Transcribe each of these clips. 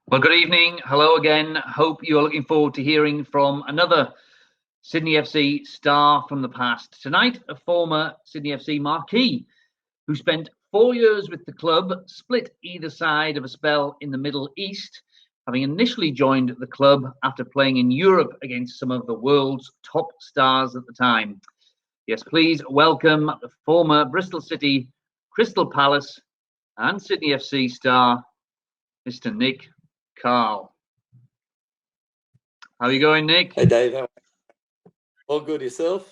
Well, good evening. Hello again. Hope you're looking forward to hearing from another Sydney FC star from the past. Tonight, a former Sydney FC marquee who spent 4 years with the club, split either side of a spell in the Middle East, having initially joined the club after playing in Europe against some of the world's top stars at the time. Yes, please welcome the former Bristol City, Crystal Palace, and Sydney FC star, Mr. Nick Carle. How are you going, Nick? Hey, Dave. All good, yourself?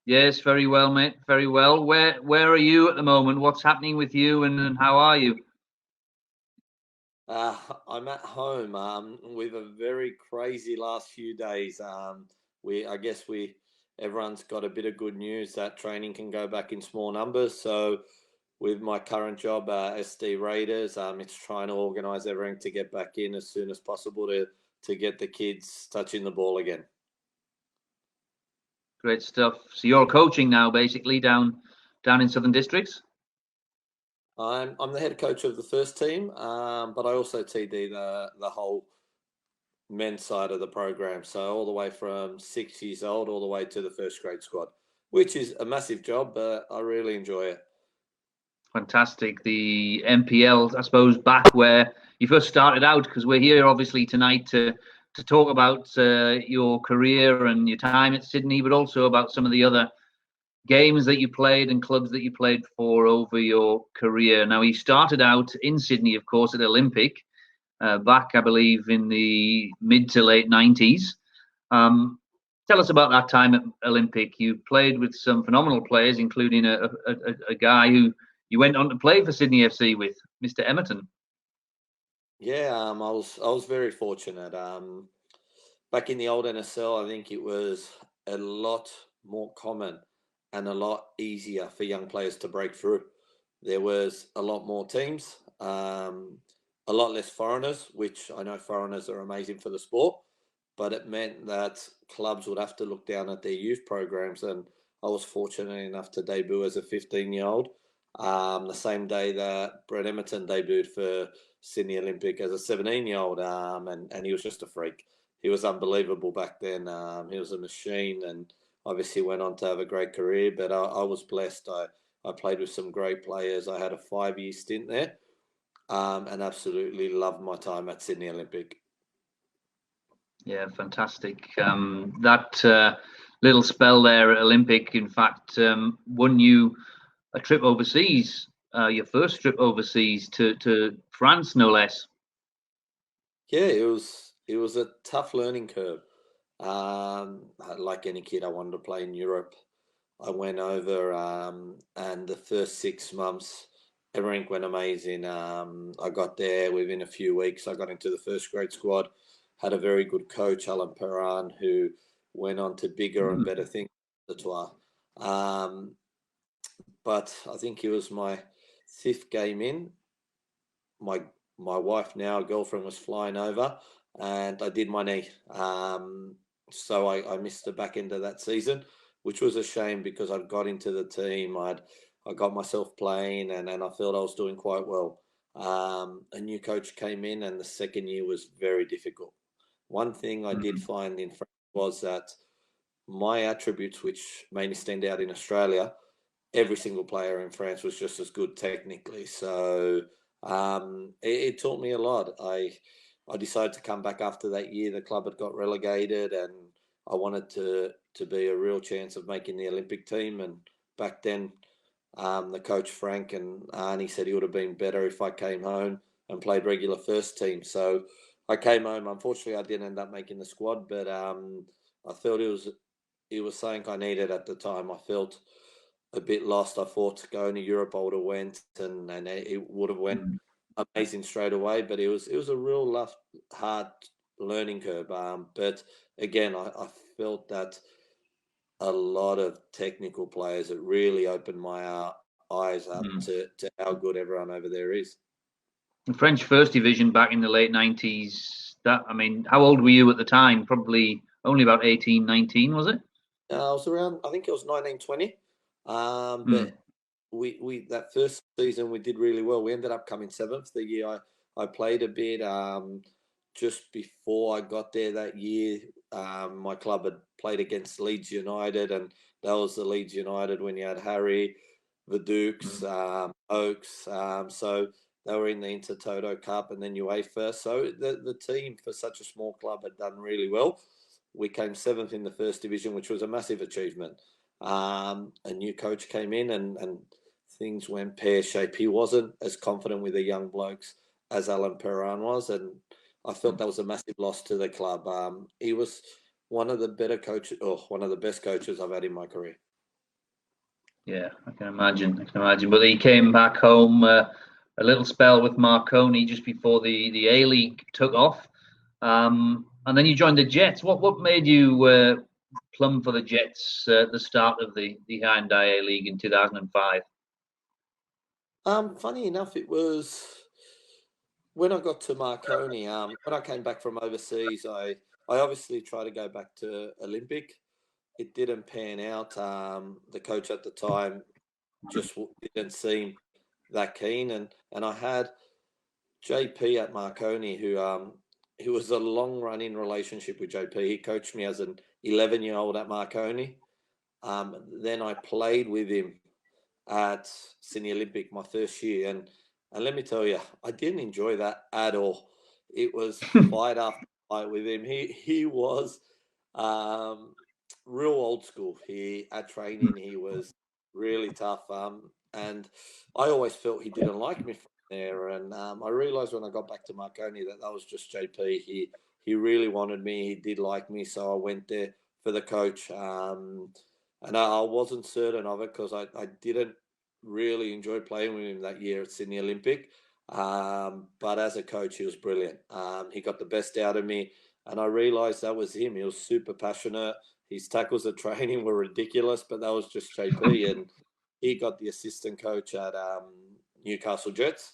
Yes, very well, mate. Very well. Where are you at the moment? What's happening with you, and how are you? I'm at home with a very crazy last few days. Everyone's got a bit of good news that training can go back in small numbers. So with my current job, SD Raiders, it's trying to organise everything to get back in as soon as possible to get the kids touching the ball again. Great stuff. So you're coaching now, basically down in Southern Districts. I'm the head coach of the first team, but I also TD the whole men's side of the program. So all the way from 6 years old all the way to the first grade squad, which is a massive job, but I really enjoy it. Fantastic. The MPL, I suppose, back where you first started out, because we're here obviously tonight to talk about your career and your time at Sydney, but also about some of the other games that you played and clubs that you played for over your career. Now, you started out in Sydney, of course, at Olympic, back, I believe, in the mid to late 90s. Tell us about that time at Olympic. You played with some phenomenal players, including a guy who you went on to play for Sydney FC with, Mr. Emerton. Yeah, I was very fortunate. Back in the old NSL, I think it was a lot more common and a lot easier for young players to break through. There was a lot more teams, a lot less foreigners, which I know foreigners are amazing for the sport, but it meant that clubs would have to look down at their youth programs. And I was fortunate enough to debut as a 15-year-old, the same day that Brett Emerton debuted for Sydney Olympic as a 17-year-old, and he was just a freak. He was unbelievable back then. He was a machine, and obviously went on to have a great career. But I was blessed. I played with some great players. I had a 5-year stint there, and absolutely loved my time at Sydney Olympic. Yeah, fantastic. That little spell there at Olympic, in fact, won you a trip overseas, your first trip overseas to France, no less. Yeah, it was a tough learning curve. Like any kid, I wanted to play in Europe. I went over, and the first 6 months, everything went amazing. I got there within a few weeks. I got into the first grade squad. Had a very good coach, Alan Perrin, who went on to bigger and better things. Um, but I think it was my 5th game in. My wife, now girlfriend, was flying over, and I did my knee. So I missed the back end of that season, which was a shame because I'd got into the team. I got myself playing, and I felt I was doing quite well. A new coach came in, and the second year was very difficult. One thing I did find in France was that my attributes, which made me stand out in Australia, every single player in France was just as good technically. So it taught me a lot. I decided to come back after that year. The club had got relegated, and I wanted to be a real chance of making the Olympic team. And back then, the coach Frank and Arnie said he would have been better if I came home and played regular first team. So I came home. Unfortunately, I didn't end up making the squad, but I felt it was something I needed at the time. I felt a bit lost. I thought going to Europe I would have went, and it would have went amazing straight away. But it was a real hard learning curve. But again, I felt that a lot of technical players, it really opened my eyes up to how good everyone over there is. The French First Division back in the late 90s. How old were you at the time? Probably only about 18, 19, was it? I was around, I think it was 1920. But we that first season we did really well. We ended up coming 7th the year I played a bit just before I got there that year. My club had played against Leeds United, and that was the Leeds United when you had Harry, the Dukes, Oaks. So they were in the Intertoto Cup and then UEFA. So the team for such a small club had done really well. We came 7th in the first division, which was a massive achievement. A new coach came in and things went pear-shaped. He wasn't as confident with the young blokes as Alan Perrin was, and I felt that was a massive loss to the club. He was one of the better coaches, or one of the best coaches I've had in my career. Yeah, I can imagine. But he came back home a little spell with Marconi just before the A-League took off, and then you joined the Jets. What made you plumb for the Jets at the start of the Hyundai A-League in 2005? Funny enough, it was when I got to Marconi. When I came back from overseas, I obviously tried to go back to Olympic. It didn't pan out. The coach at the time just didn't seem that keen, and I had JP at Marconi, who was a long running relationship with JP. He coached me as an 11-year-old at Marconi. Then I played with him at Sydney Olympic my first year, and let me tell you, I didn't enjoy that at all. It was fight after fight with him. He was real old school. At training he was really tough, and I always felt he didn't like me from there. And I realised when I got back to Marconi that was just JP. He really wanted me. He did like me, so I went there for the coach. And I wasn't certain of it because I didn't really enjoy playing with him that year at Sydney Olympic. But as a coach, he was brilliant. He got the best out of me, and I realised that was him. He was super passionate. His tackles at training were ridiculous, but that was just JP. And he got the assistant coach at Newcastle Jets,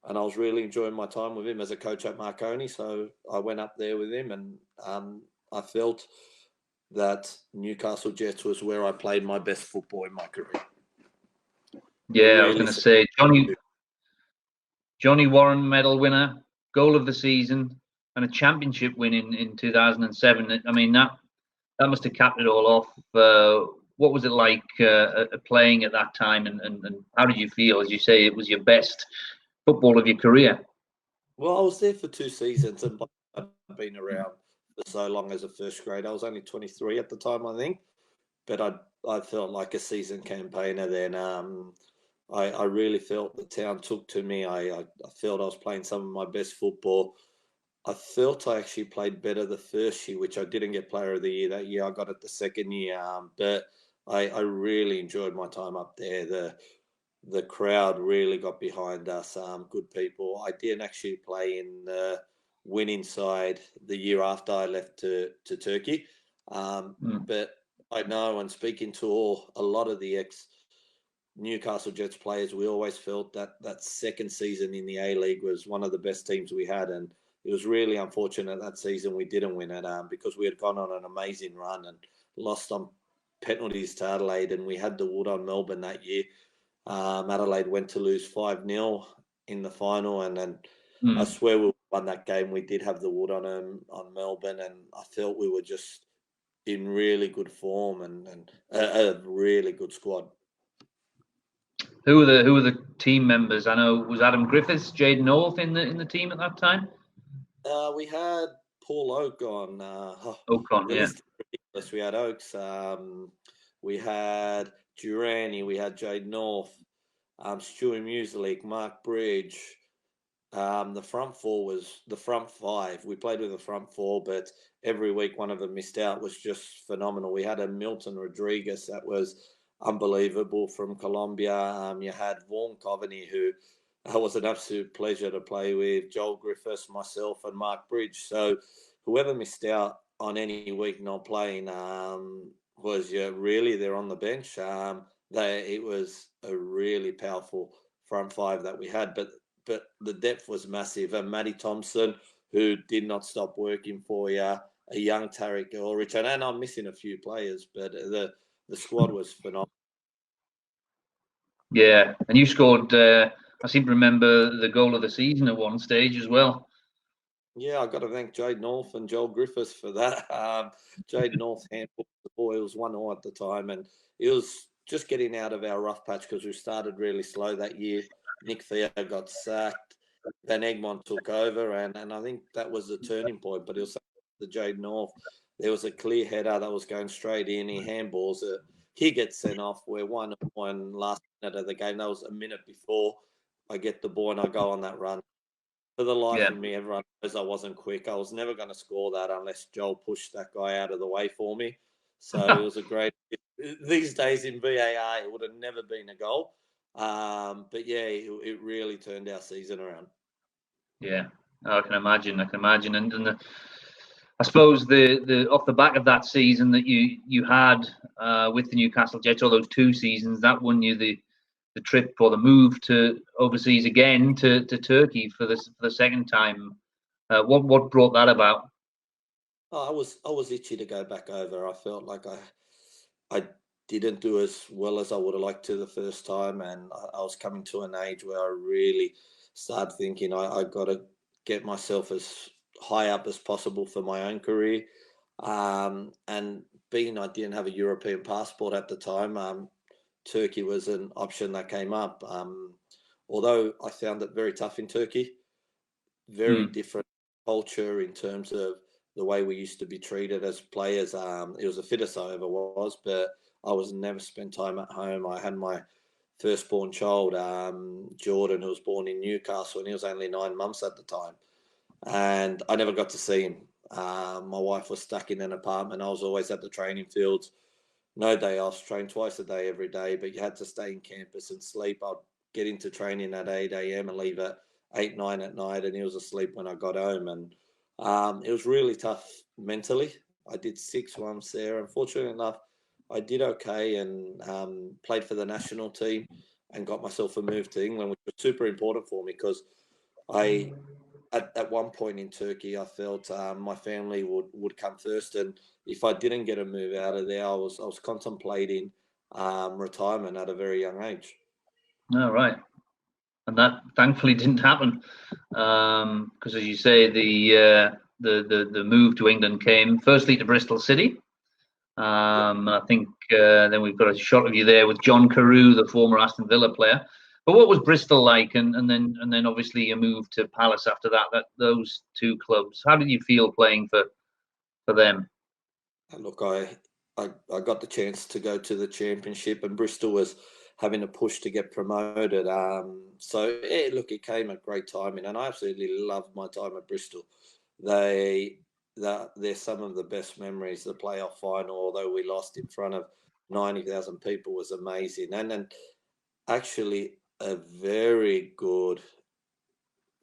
and I was really enjoying my time with him as a coach at Marconi. So I went up there with him, and I felt that Newcastle Jets was where I played my best football in my career. Yeah, I was going to say Johnny Warren medal winner, goal of the season, and a championship win in 2007. I mean, that must have capped it all off. What was it like playing at that time, and how did you feel? As you say, it was your best football of your career. Well, I was there for 2 seasons, and I'd been around for so long as a first grade. I was only 23 at the time, I think, but I felt like a seasoned campaigner then. I really felt the town took to me. I felt I was playing some of my best football. I felt I actually played better the first year, which I didn't get Player of the Year that year. I got it the second year, but I really enjoyed my time up there. The crowd really got behind us. Good people. I didn't actually play in the winning side the year after I left to Turkey, but I know, and speaking to a lot of the Newcastle Jets players, we always felt that second season in the A-League was one of the best teams we had, and it was really unfortunate that season we didn't win it, because we had gone on an amazing run and lost on penalties to Adelaide, and we had the wood on Melbourne that year. Adelaide went to lose 5-0 in the final, and then I swear we won that game. We did have the wood on Melbourne, and I felt we were just in really good form and a really good squad. Who were the team members? I know, was Adam Griffiths, Jade North in the team at that time? We had Paul Oak on. Ocon, yeah. Ridiculous. We had Oaks. We had Durrani. We had Jade North. Stewie Muselik, Mark Bridge. The front four was the front five. We played with the front four, but every week one of them missed out. Was just phenomenal. We had a Milton Rodriguez that was unbelievable from Colombia. You had Vaughan Coveney, who was an absolute pleasure to play with, Joel Griffiths, myself, and Mark Bridge. So whoever missed out on any week not playing was really there on the bench. It was a really powerful front five that we had, but the depth was massive. And Matty Thompson, who did not stop working for you, a young Tarek Ulrich, and I'm missing a few players, but the squad was phenomenal. Yeah, and you scored I seem to remember the goal of the season at one stage as well. Yeah, I got to thank Jade North and Joel Griffiths for that. Jade North handballed the ball. It was 1-0 at the time, and it was just getting out of our rough patch because we started really slow that year. Nick Theo got sacked. Van Egmond took over, and I think that was the turning point. But it was the Jade North. There was a clear header that was going straight in. He handballs it. He gets sent off. We're 1-1 last minute of the game. That was a minute before I get the ball and I go on that run. For the life of me, everyone knows I wasn't quick. I was never going to score that unless Joel pushed that guy out of the way for me. So it was a great. These days in VAR, it would have never been a goal. But yeah, it really turned our season around. Yeah, I can imagine. And I suppose the off the back of that season that you had with the Newcastle Jets, all those 2 seasons, that won you the trip or the move to overseas again to Turkey for the second time. What brought that about? I was itchy to go back over. I felt like I didn't do as well as I would have liked to the first time, and I was coming to an age where I really started thinking I got to get myself as high up as possible for my own career. And being I didn't have a European passport at the time, Turkey was an option that came up. Although I found it very tough in Turkey, very different culture in terms of the way we used to be treated as players. It was the fittest I ever was, but I was never spent time at home. I had my firstborn child, Jordan, who was born in Newcastle, and he was only 9 months at the time. And I never got to see him. My wife was stuck in an apartment. I was always at the training fields. No day off, train twice a day, every day, but you had to stay in campus and sleep. I'd get into training at 8 a.m. and leave at 8, 9 at night, and he was asleep when I got home. And it was really tough mentally. I did 6 months there. Unfortunately enough, I did okay and played for the national team and got myself a move to England, which was super important for me because at one point in Turkey, I felt my family would come first, and if I didn't get a move out of there, I was contemplating retirement at a very young age. Oh, right. And that thankfully didn't happen because, as you say, the move to England came firstly to Bristol City. I think then we've got a shot of you there with John Carew, the former Aston Villa player. But what was Bristol like? And then obviously you moved to Palace after that. Those 2 clubs. How did you feel playing for them? Look, I got the chance to go to the Championship, and Bristol was having a push to get promoted. So yeah, look, it came at great timing, and I absolutely loved my time at Bristol. They're some of the best memories. The playoff final, although we lost in front of 90,000 people, was amazing, and actually a very good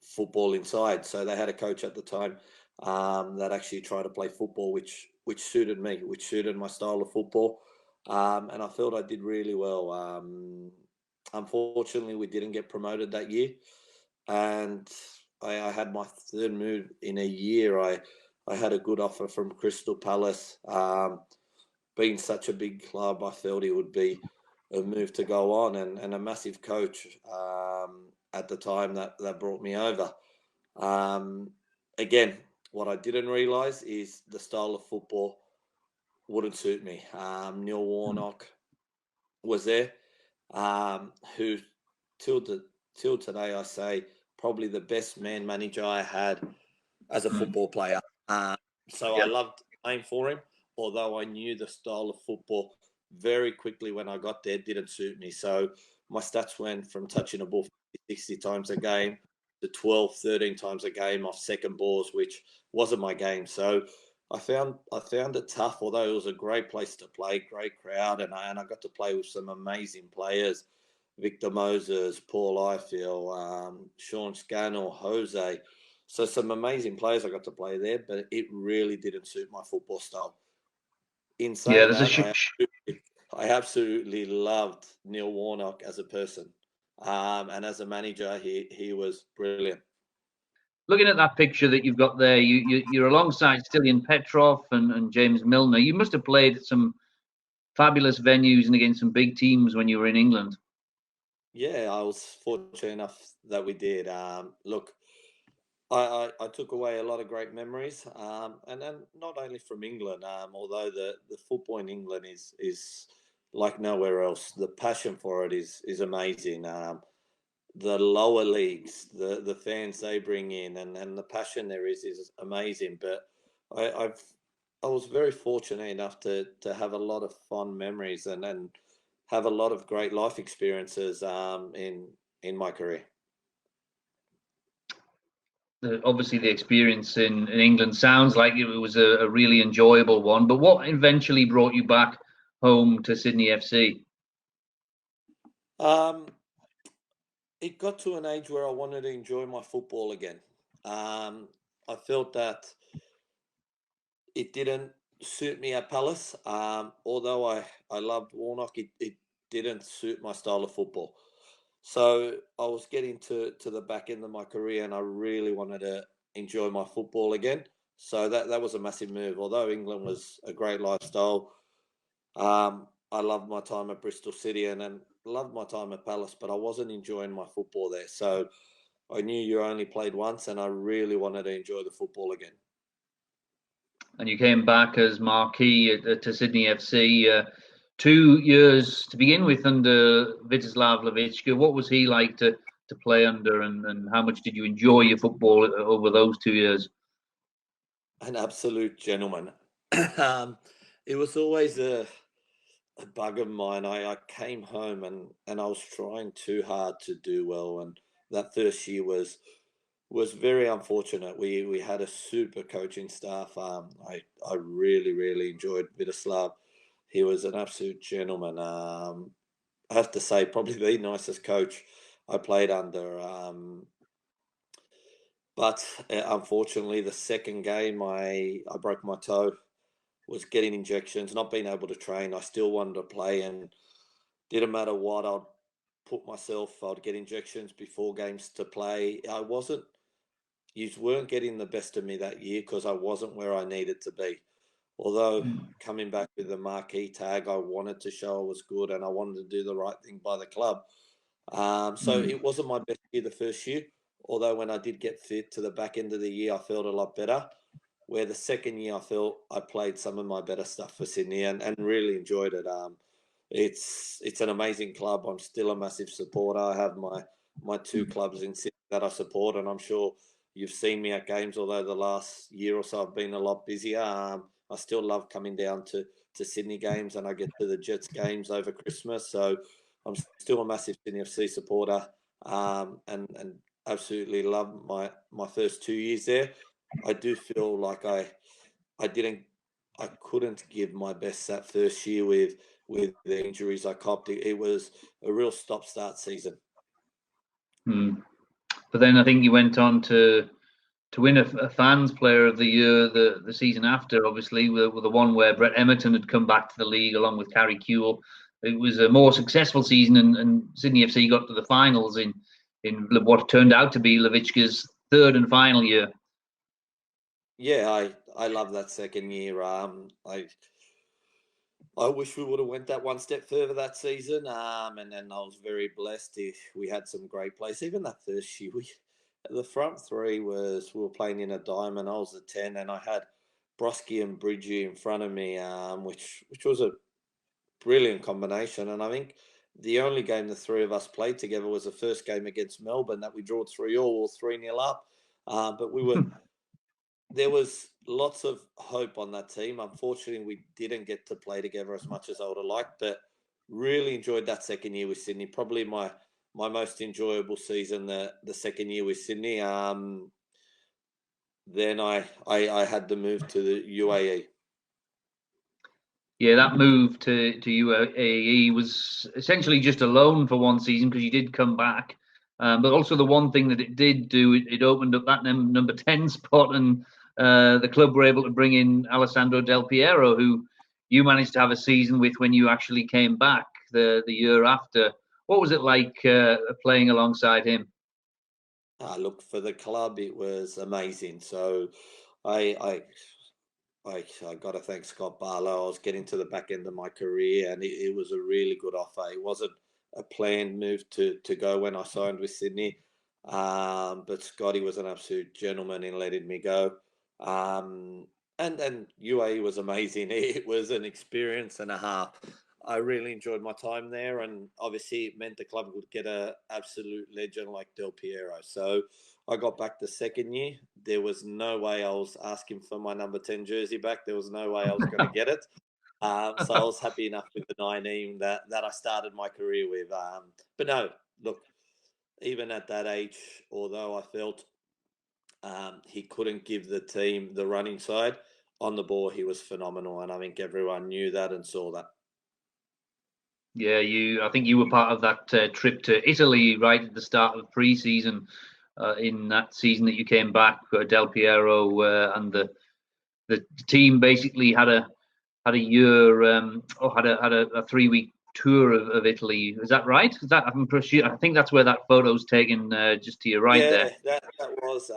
football inside. So they had a coach at the time that actually tried to play football, which suited me, which suited my style of football. And I felt I did really well. Unfortunately, we didn't get promoted that year. And I had my 3rd move in a year. I had a good offer from Crystal Palace. Being such a big club, I felt it would be a move to go on, and a massive coach at the time that brought me over. Again, what I didn't realise is the style of football wouldn't suit me. Neill Warnock was there, who till today I say probably the best man manager I had as a football player. So I loved playing for him, although I knew the style of football very quickly when I got there didn't suit me. So my stats went from touching a ball 60 times a game to 12, 13 times a game off second balls, which wasn't my game. So I found it tough, although it was a great place to play, great crowd, and I got to play with some amazing players. Victor Moses, Paul Ifill, Sean Scannell, Jose. So some amazing players I got to play there, but it really didn't suit my football style. In saying that, I absolutely loved Neill Warnock as a person. And as a manager, he was brilliant. Looking at that picture that you've got there, you're alongside Stilian Petrov and James Milner. You must have played at some fabulous venues and against some big teams when you were in England. Yeah, I was fortunate enough that we did. Look, I took away a lot of great memories, and then not only from England, although the football in England is like nowhere else. The passion for it is amazing. The lower leagues, the fans they bring in, and the passion there is amazing. But I, I've I was very fortunate enough to have a lot of fond memories and have a lot of great life experiences in my career. Obviously, the experience in England sounds like it was a really enjoyable one. But what eventually brought you back home to Sydney FC? Um, it got to an age where I wanted to enjoy my football again. Um, I felt that it didn't suit me at Palace. Although I loved Warnock, it didn't suit my style of football. So I was getting to the back end of my career, and I really wanted to enjoy my football again. So that was a massive move. Although England was a great lifestyle, I loved my time at Bristol City and loved my time at Palace, but I wasn't enjoying my football there. So I knew you only played once, and I really wanted to enjoy the football again. And you came back as Marquee to Sydney FC. 2 years to begin with under Vitislav Levicka. What was he like to play under, and how much did you enjoy your football over those 2 years? An absolute gentleman. um, it was always a bug of mine. I came home and I was trying too hard to do well, and that first year was very unfortunate. We had a super coaching staff. I really enjoyed Vitislav. He was an absolute gentleman. I have to say, probably the nicest coach I played under. But unfortunately, the second game, I broke my toe. Was getting injections, not being able to train. I still wanted to play, and didn't matter what. I'd put myself. I'd get injections before games to play. I wasn't. You weren't getting the best of me that year because I wasn't where I needed to be. Although coming back with the marquee tag, I wanted to show I was good and I wanted to do the right thing by the club. So Mm. it wasn't my best year the first year. Although when I did get fit to the back end of the year, I felt a lot better. Where the second year, I felt I played some of my better stuff for Sydney and really enjoyed it. It's an amazing club. I'm still a massive supporter. I have my two clubs in Sydney that I support, and I'm sure you've seen me at games. Although the last year or so I've been a lot busier, I still love coming down to Sydney games, and I get to the Jets games over Christmas. So I'm still a massive Sydney FC supporter, and absolutely love my first 2 years there. I do feel like I didn't I couldn't give my best that first year with the injuries I copped. It was a real stop start season. Mm. But then I think you went on to win a fans player of the year the season after, obviously, with the one where Brett Emerton had come back to the league along with Carrie Kewell. It was a more successful season, and Sydney FC got to the finals in what turned out to be Levicka's third and final year. Yeah, I love that second year. I wish we would have went that one step further that season. And then I was very blessed. We had some great plays. Even that first year, the front three was we were playing in a diamond. I was a 10, and I had Broski and Bridgie in front of me, which was a brilliant combination. And I think the only game the three of us played together was the first game against Melbourne that we drew 3-3 or 3-0 up. But there was lots of hope on that team. Unfortunately, we didn't get to play together as much as I would have liked, but really enjoyed that second year with Sydney. Probably my most enjoyable season, the second year with Sydney. Then I had to move to the UAE. Yeah, that move to UAE was essentially just a loan for one season because you did come back. But also the one thing that it did do, it opened up that number 10 spot, and the club were able to bring in Alessandro Del Piero, who you managed to have a season with when you actually came back the year after. What was it like playing alongside him? Look, for the club, it was amazing. So I I got to thank Scott Barlow. I was getting to the back end of my career, and it was a really good offer. a planned move to go when I signed with Sydney. But Scotty was an absolute gentleman in letting me go. And UAE was amazing. It was an experience and a half. I really enjoyed my time there, and obviously it meant the club would get a absolute legend like Del Piero. So I got back the second year. There was no way I was asking for my number 10 jersey back. There was no way I was going to get it. So I was happy enough with the 19 that I started my career with. But no, look, even at that age, although I felt he couldn't give the team the running side, on the ball he was phenomenal, and I think everyone knew that and saw that. Yeah, I think you were part of that trip to Italy right at the start of pre-season. In that season that you came back, Del Piero and the team basically had a year, had a 3-week tour of Italy. Is that right? Is that, I'm pretty sure, I think that's where that photo's taken, just to your right there. Yeah, that was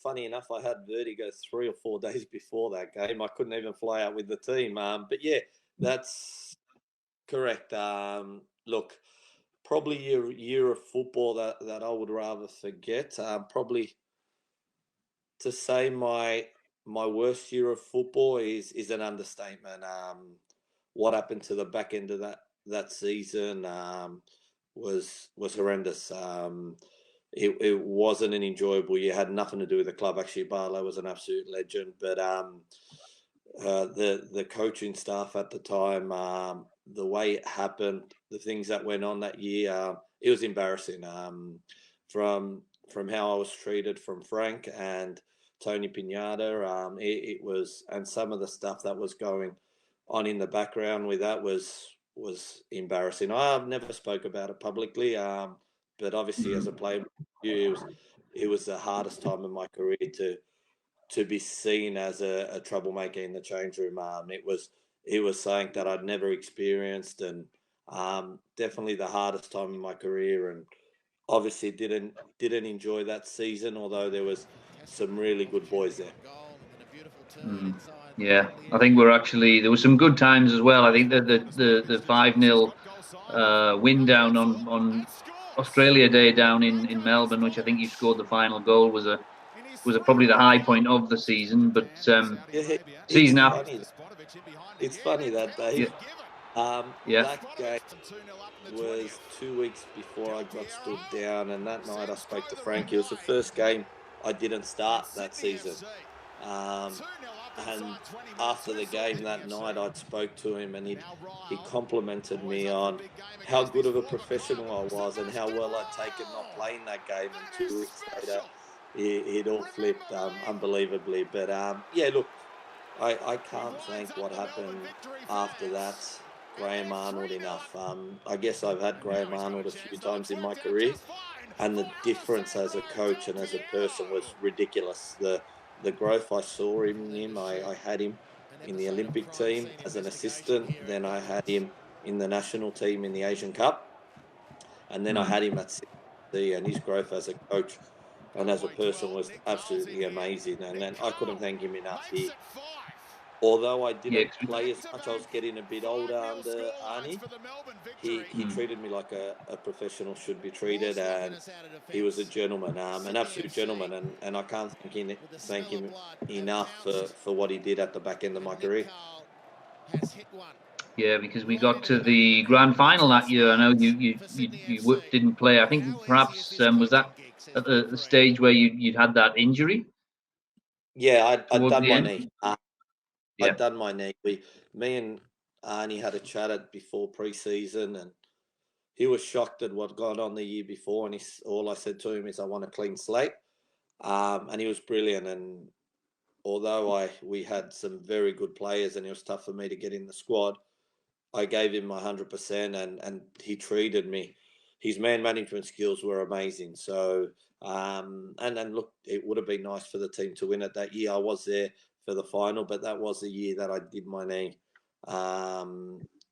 funny enough. I had vertigo 3 or 4 days before that game. I couldn't even fly out with the team. But yeah, that's correct. Look, probably a year of football that I would rather forget. Probably to say my worst year of football is an understatement. What happened to the back end of that season was horrendous. It wasn't an enjoyable year. It had nothing to do with the club. Actually, Barlow was an absolute legend, but the coaching staff at the time, the way it happened, the things that went on that year, it was embarrassing. From how I was treated from Frank and Tony Pinata, it was, and some of the stuff that was going on in the background with that was embarrassing. I've never spoke about it publicly, but obviously as a player, it was the hardest time in my career to be seen as a troublemaker in the change room. It was something that I'd never experienced, and definitely the hardest time in my career. And obviously didn't enjoy that season, although there was some really good boys there. Yeah, I think there were some good times as well. I think that the 5-0 win down on Australia Day down in Melbourne, which I think you scored the final goal, was probably the high point of the season. But season after, it's funny that day. That game was 2 weeks before I got stood down, and that night I spoke to Frank. It was the first game I didn't start that season. And after the game that night, I spoke to him, and he complimented me on how good of a professional I was and how well I'd taken not playing that game. And 2 weeks later, it all flipped unbelievably. But yeah, look, I can't thank what happened after that Graham Arnold enough. I guess I've had Graham Arnold a few times in my career, and the difference as a coach and as a person was ridiculous. The growth I saw in him, I had him in the Olympic team as an assistant. Then I had him in the national team in the Asian Cup. And then I had him at Sydney, and his growth as a coach and as a person was absolutely amazing. And then I couldn't thank him enough. Although I didn't play as much, I was getting a bit older under Arnie. He treated me like a professional should be treated, and he was a gentleman, an absolute gentleman, and I can't thank him enough for what he did at the back end of my career. Yeah, because we got to the grand final that year. I know you didn't play. I think perhaps was that at the stage where you'd had that injury? Yeah, I'd done my knee. I'd done my knee. Me and Arnie had a chat before pre-season, and he was shocked at what got on the year before. And all I said to him is, I want a clean slate. And he was brilliant. And although we had some very good players, and it was tough for me to get in the squad, I gave him my 100%, and he treated me. His man management skills were amazing. So, and look, it would have been nice for the team to win it that year. I was there for the final, but that was the year that I did my knee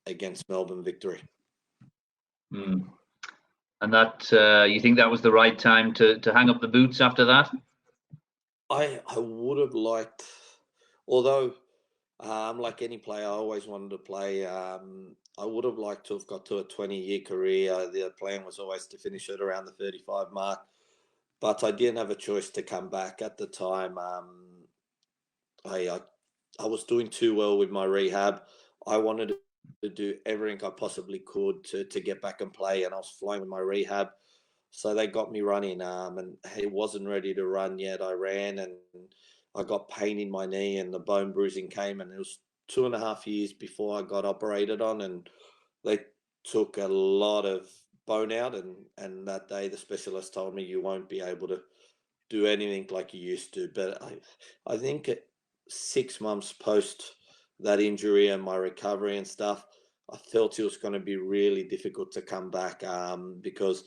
against Melbourne Victory. And that you think that was the right time to hang up the boots after that? I would have liked, although Like any player, I always wanted to play. I would have liked to have got to a 20-year career. The plan was always to finish it around the 35 mark, but I didn't have a choice to come back at the time. I was doing too well with my rehab. I wanted to do everything I possibly could to get back and play, and I was flying with my rehab. So they got me running, and it wasn't ready to run yet. I ran, and I got pain in my knee, and the bone bruising came, and it was 2.5 years before I got operated on, and they took a lot of bone out, and that day the specialist told me you won't be able to do anything like you used to. But I think 6 months post that injury and my recovery and stuff, I felt it was going to be really difficult to come back, because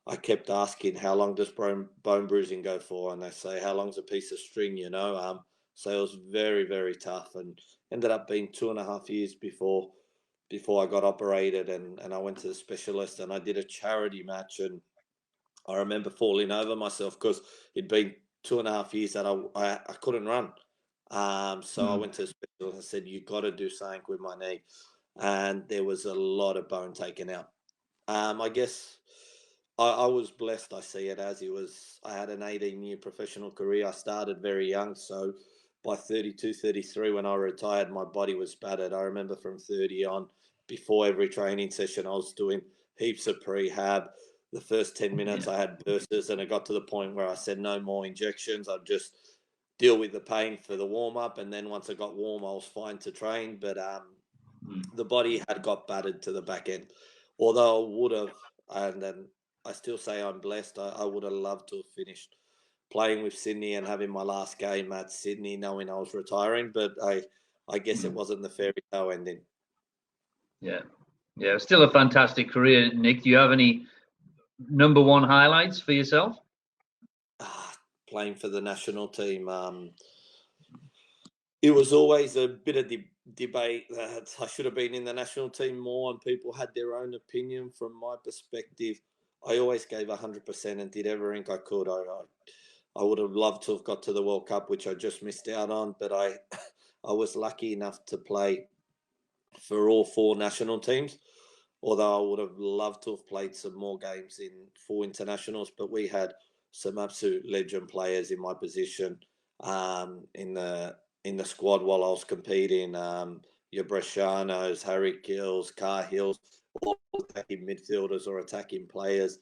I kept asking, how long does bone bruising go for? And they say, how long's a piece of string, you know? So it was very, very tough, and ended up being 2.5 years before I got operated, and I went to the specialist, and I did a charity match, and I remember falling over myself because it'd been 2.5 years that I couldn't run. So I went to the specialist and said, you got to do something with my knee. And there was a lot of bone taken out. I guess I was blessed. I see it as I had an 18-year professional career. I started very young. So by 32, 33, when I retired, my body was battered. I remember from 30 on, before every training session, I was doing heaps of prehab. The first 10 minutes I had bursts, and it got to the point where I said no more injections. I'd just deal with the pain for the warm-up, and then once I got warm, I was fine to train. But the body had got battered to the back end. Although I would have, and then I still say I'm blessed, I would have loved to have finished playing with Sydney and having my last game at Sydney, knowing I was retiring. But I guess it wasn't the fairy tale ending. Yeah, still a fantastic career, Nick. Do you have any number one highlights for yourself? Playing for the national team. It was always a bit of debate that I should have been in the national team more, and people had their own opinion. From my perspective, I always gave 100% and did everything I could. I would have loved to have got to the World Cup, which I just missed out on, but I was lucky enough to play for all 4 national teams. Although I would have loved to have played some more games in 4 internationals, but we had some absolute legend players in my position, in the squad while I was competing. Your Brescianos, Harry Gills, Cahills, all attacking midfielders or attacking players,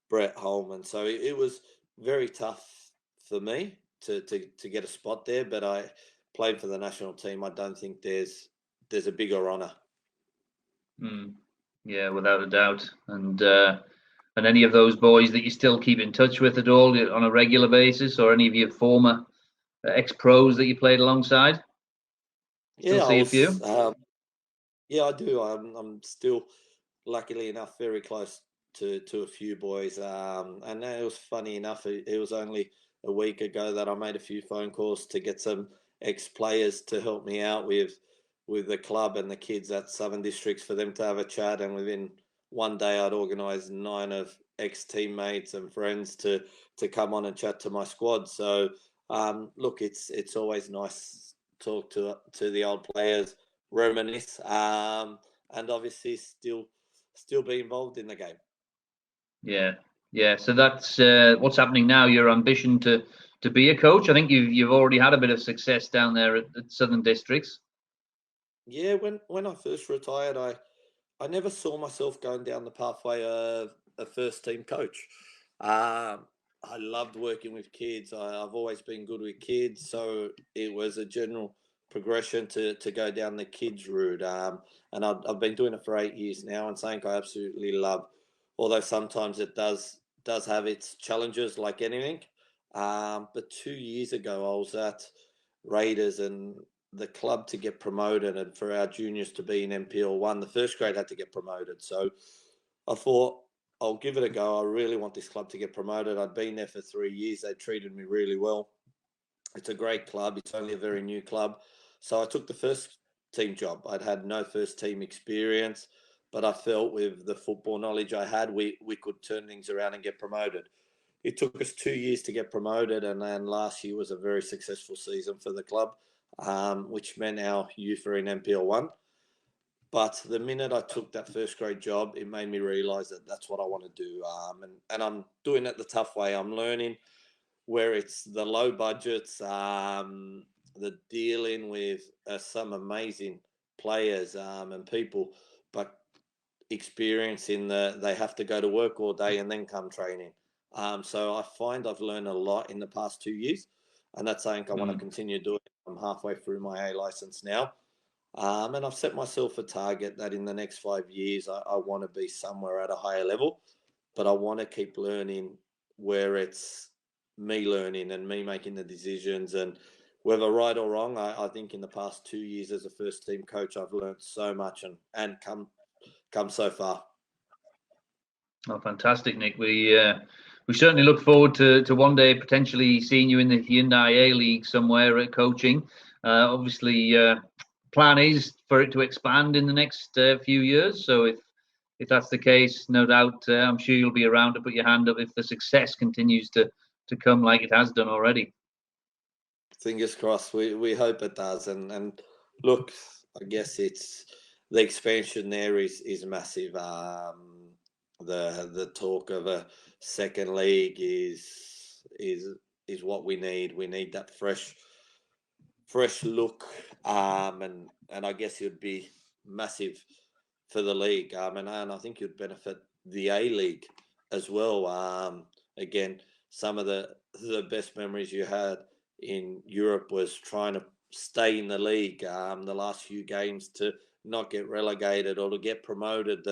Brett Holman. So it was very tough for me to get a spot there, but I played for the national team. I don't think there's a bigger honour. Yeah, without a doubt. And any of those boys that you still keep in touch with at all on a regular basis, or any of your former ex-pros that you played alongside? Still see a few? Yeah, I do. I'm still, luckily enough, very close to a few boys. And it was funny enough, it was only a week ago that I made a few phone calls to get some ex-players to help me out with the club and the kids at Southern Districts, for them to have a chat. And within one day, I'd organised 9 of ex-teammates and friends to come on and chat to my squad. So look, it's always nice to talk to the old players, reminisce, and obviously still be involved in the game. Yeah. So that's what's happening now. Your ambition to be a coach. I think you've already had a bit of success down there at Southern Districts. Yeah, when I first retired, I never saw myself going down the pathway of a first team coach. I loved working with kids. I've always been good with kids, so it was a general progression to go down the kids route. And I've been doing it for 8 years now, and something I absolutely love. Although sometimes it does have its challenges, like anything. But 2 years ago, I was at Raiders, and the club to get promoted, and for our juniors to be in NPL1, the first grade had to get promoted. So I thought, I'll give it a go. I really want this club to get promoted. I'd been there for 3 years. They treated me really well. It's a great club. It's only a very new club. So I took the first team job. I'd had no first team experience, but I felt with the football knowledge I had, we could turn things around and get promoted. It took us 2 years to get promoted, and then last year was a very successful season for the club. which meant our youth were in NPL1. But the minute I took that first grade job, it made me realise that that's what I want to do. And I'm doing it the tough way. I'm learning where it's the low budgets, the dealing with some amazing players and people, but experiencing they have to go to work all day and then come training. So I find I've learned a lot in the past 2 years, and that's something I want to continue doing. I'm halfway through my A license now. And I've set myself a target that in the next 5 years, I want to be somewhere at a higher level, but I want to keep learning where it's me learning and me making the decisions. And whether right or wrong, I think in the past 2 years as a first team coach, I've learned so much and come so far. Oh, fantastic, Nick. We certainly look forward to one day potentially seeing you in the Hyundai A-League somewhere at coaching. Obviously, plan is for it to expand in the next few years. So if that's the case, no doubt, I'm sure you'll be around to put your hand up if the success continues to come like it has done already. Fingers crossed. We hope it does. And look, I guess it's the expansion there is massive. The talk of a second league is what we need. We need that fresh look. And I guess it would be massive for the league. And I think you'd benefit the A-League as well. Again, some of the best memories you had in Europe was trying to stay in the league the last few games to not get relegated or to get promoted.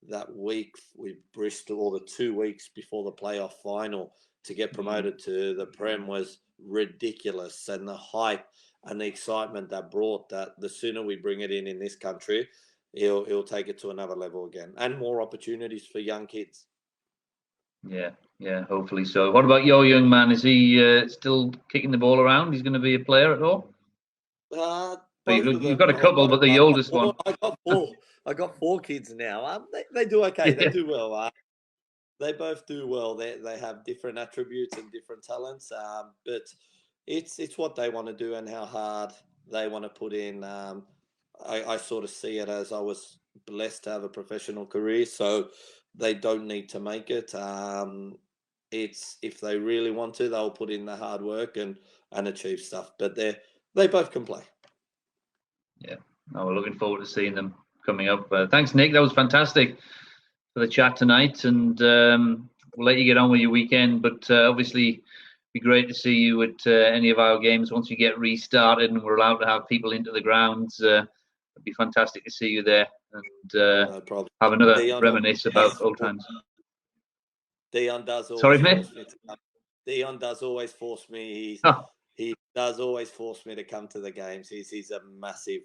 That week with Bristol, or the 2 weeks before the playoff final, to get promoted to the Prem was ridiculous. And the hype and the excitement that brought that, the sooner we bring it in this country, he'll take it to another level again, and more opportunities for young kids. Yeah, hopefully so. What about your young man? Is he still kicking the ball around? He's going to be a player at all? You've got a couple, but the oldest one. I got 4 kids now. They do okay. They do well. They both do well. They have different attributes and different talents. But it's what they want to do and how hard they want to put in. I sort of see it as I was blessed to have a professional career, so they don't need to make it. It's if they really want to, they'll put in the hard work and achieve stuff. But they both can play. Yeah, we're looking forward to seeing them coming up. Thanks, Nick. That was fantastic for the chat tonight, and we'll let you get on with your weekend. But obviously, it'd be great to see you at any of our games once we get restarted and we're allowed to have people into the grounds. It'd be fantastic to see you there and have another reminisce about old times. Dion does always Sorry, mate? Dion does always force me. He does always force me to come to the games. He's a massive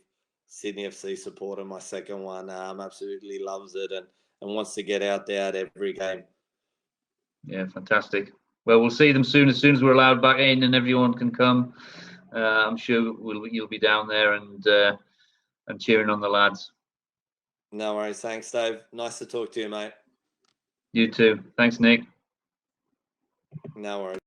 Sydney FC supporter. My second one absolutely loves it and wants to get out there at every game. Yeah, fantastic. Well, we'll see them soon as we're allowed back in and everyone can come. I'm sure you'll be down there and cheering on the lads. No worries. Thanks, Dave. Nice to talk to you, mate. You too. Thanks, Nick. No worries.